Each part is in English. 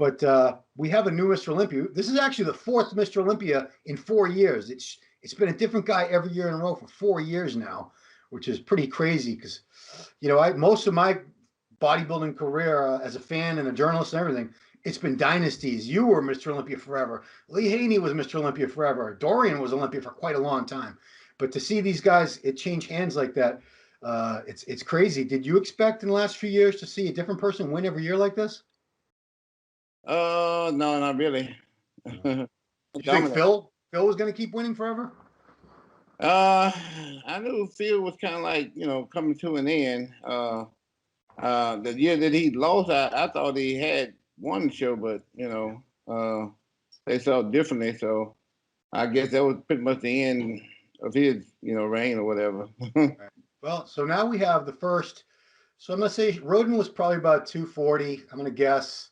But we have a new Mr. Olympia. This is actually the fourth Mr. Olympia in 4 years. It's been a different guy every year in a row for 4 years now, which is pretty crazy because, most of my bodybuilding career as a fan and a journalist and everything, it's been dynasties. You were Mr. Olympia forever. Lee Haney was Mr. Olympia forever. Dorian was Olympia for quite a long time. But to see these guys, it change hands like that, it's crazy. Did you expect in the last few years to see a different person win every year like this? No, not really. Do you think Phil was going to keep winning forever? I knew Phil was kind of like, coming to an end. The year that he lost, I thought he had won the show, but they saw it differently. So I guess that was pretty much the end of his, reign or whatever. Right. Well, so now we have the first. So I'm going to say Roden was probably about 240. I'm going to guess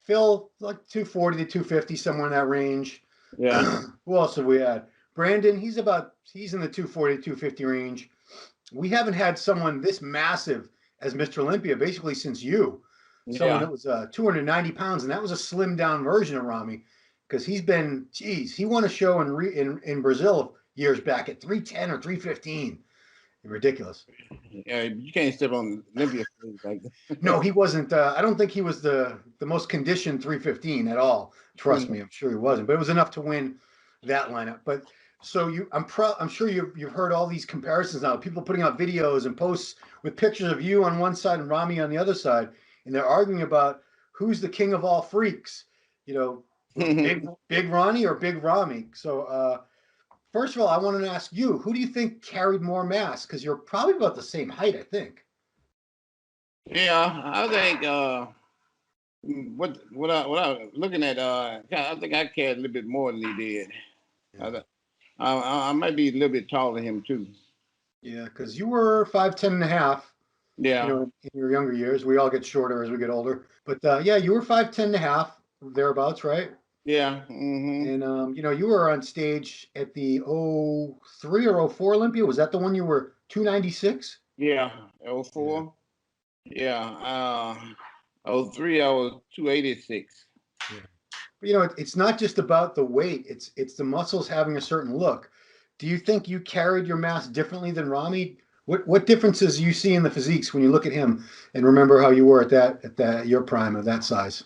Phil like 240 to 250, somewhere in that range. Yeah. Who else have we had? Brandon, he's in the 240 to 250 range. We haven't had someone this massive as Mr. Olympia basically since you. Someone that was 290 pounds, and that was a slimmed down version of Ramy, because he won a show in Brazil years back at 310 or 315. Ridiculous. Yeah, you can't step on Olympia like that. No, he wasn't. I don't think he was the most conditioned 315 at all. Trust me, I'm sure he wasn't. But it was enough to win that lineup. But so I'm sure you've heard all these comparisons now. People putting out videos and posts with pictures of you on one side and Ramy on the other side, and they're arguing about who's the king of all freaks. Big Ronnie or Big Ramy. So first of all, I wanted to ask you, who do you think carried more mass? Because you're probably about the same height, I think. Yeah, I think what I was looking at, I think I carried a little bit more than he did. Yeah. I might be a little bit taller than him too. Yeah, because you were 5'10" and a half. Yeah. In your younger years. We all get shorter as we get older. But yeah, you were 5'10" and a half, thereabouts, right? Yeah. Mm-hmm. And you were on stage at the 03 or 04 Olympia. Was that the one you were 296? Yeah, 04. Yeah. 03 I was 286. Yeah. But it's not just about the weight, it's the muscles having a certain look. Do you think you carried your mass differently than Ramy? What differences you see in the physiques when you look at him and remember how you were at your prime of that size?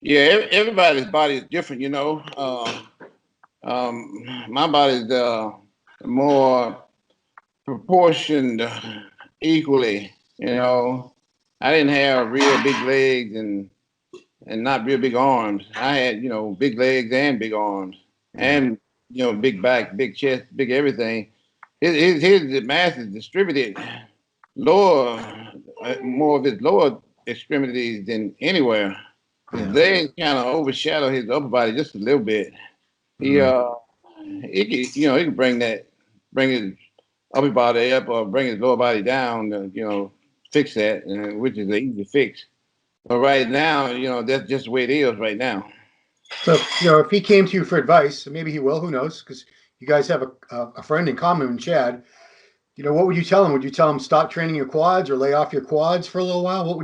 Yeah, everybody's body is different, my body's more proportioned equally. I didn't have real big legs and not real big arms. I had big legs and big arms and big back, big chest, big everything. His mass is distributed lower, more of his lower extremities than anywhere. His legs kind of overshadow his upper body just a little bit. He he can bring his upper body up or bring his lower body down to fix that, which is an easy fix. But right now, that's just the way it is right now. So, if he came to you for advice, and maybe he will, who knows, because you guys have a friend in common, Chad, what would you tell him? Would you tell him stop training your quads or lay off your quads for a little while?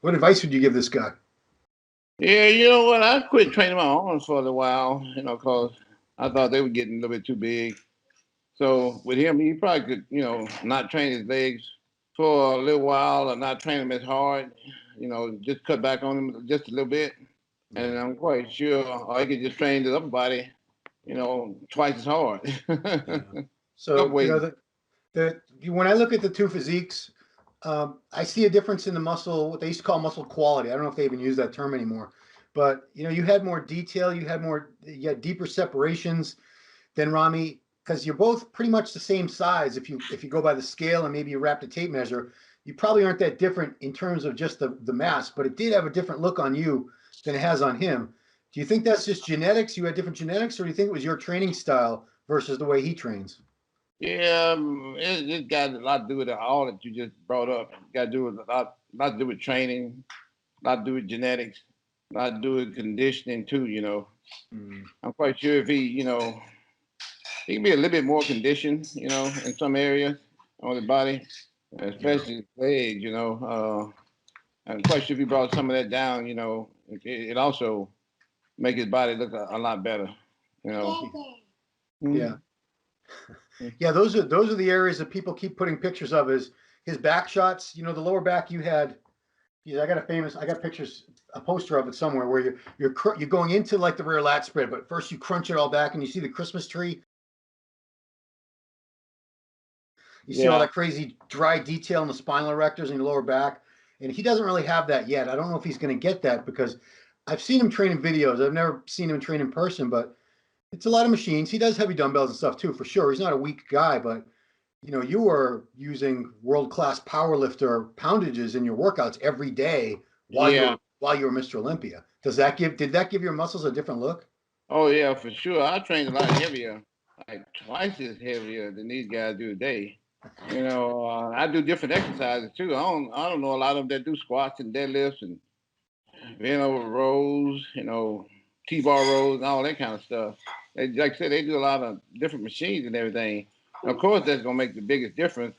What advice would you give this guy? Yeah, you know what? I quit training my arms for a little while, because I thought they were getting a little bit too big. So with him, he probably could, not train his legs for a little while or not train them as hard, just cut back on them just a little bit. And I'm quite sure, or he could just train the upper body, twice as hard. Yeah. So, when I look at the two physiques, I see a difference in the muscle, what they used to call muscle quality. I don't know if they even use that term anymore. But, you had more detail, you had deeper separations than Ramy, because you're both pretty much the same size. If you go by the scale and maybe you wrap the tape measure, you probably aren't that different in terms of just the mass, but it did have a different look on you than it has on him. Do you think that's just genetics? You had different genetics, or do you think it was your training style versus the way he trains? Yeah, it got a lot to do with all that you just brought up. It got to do with a lot to do with training, a lot to do with genetics, a lot to do with conditioning too. I'm quite sure if he can be a little bit more conditioned, in some areas on the body, especially his legs. And quite sure if he brought some of that down, you know, it also make his body look a lot better, you know. Yeah. Yeah, those are the areas that people keep putting pictures of, is his back shots. You know, the lower back you had. Yeah, I got pictures, a poster of it somewhere where you're going into like the rear lat spread, but first you crunch it all back and you see the Christmas tree. You see all that crazy dry detail in the spinal erectors in your lower back, and he doesn't really have that yet. I don't know if he's going to get that because I've seen him train in videos. I've never seen him train in person, but it's a lot of machines. He does heavy dumbbells and stuff too, for sure. He's not a weak guy, but you know, you are using world-class power lifter poundages in your workouts every day while you're Mr. Olympia. Did that give your muscles a different look? Oh yeah, for sure. I trained a lot heavier, like twice as heavier than these guys do today. You know, I do different exercises too. I don't know a lot of them that do squats and deadlifts and bent over rows, you know, T-bar rows and all that kind of stuff. Like I said, they do a lot of different machines and everything. And of course, that's gonna make the biggest difference,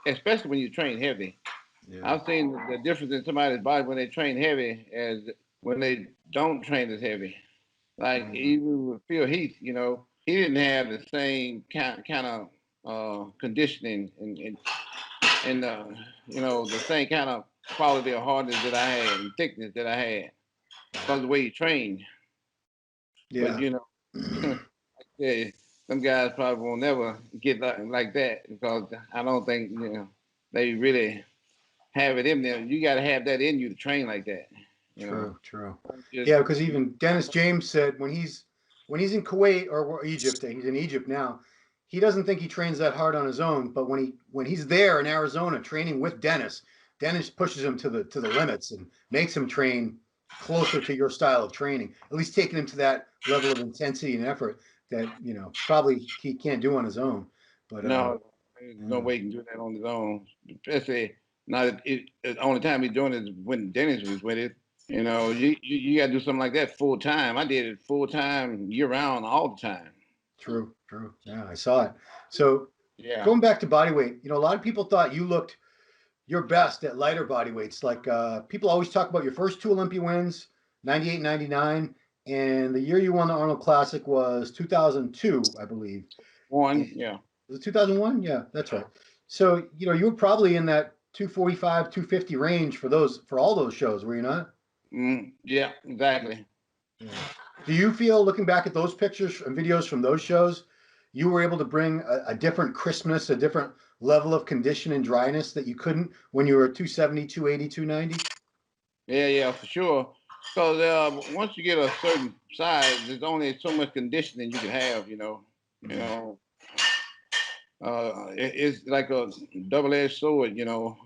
especially when you train heavy. Yeah. I've seen the difference in somebody's body when they train heavy as when they don't train as heavy. Like even with Phil Heath, you know, he didn't have the same kind of conditioning and you know, the same kind of quality of hardness that I had and thickness that I had because of the way he trained. Yeah. But you know, yeah, some guys probably will never get like that because I don't think, you know, they really have it in them. You got to have that in you to train like that. True. Yeah, because even Dennis James said when he's in Kuwait or Egypt, he's in Egypt now. He doesn't think he trains that hard on his own, but when he's there in Arizona training with Dennis pushes him to the limits and makes him train closer to your style of training. At least taking him to that level of intensity and effort that, you know, probably he can't do on his own. But no, there's no way he can do that on his own. Especially not the only time he's doing it is when Dennis was with it. You know, you got to do something like that full time. I did it full time, year round, all the time. True. Yeah, I saw it. So going back to body weight, you know, a lot of people thought you looked your best at lighter body weights. Like people always talk about your first two Olympia wins, 98, 99. And the year you won the Arnold Classic was 2002, I believe. Yeah. Was it 2001? Yeah, that's right. So, you know, you were probably in that 245, 250 range for all those shows, were you not? Yeah, exactly. Yeah. Do you feel, looking back at those pictures and videos from those shows, you were able to bring a different crispness, a different level of condition and dryness that you couldn't when you were 270, 280, 290? Yeah, for sure. Because once you get a certain size, there's only so much conditioning you can have, you know. You know, it's like a double-edged sword, you know.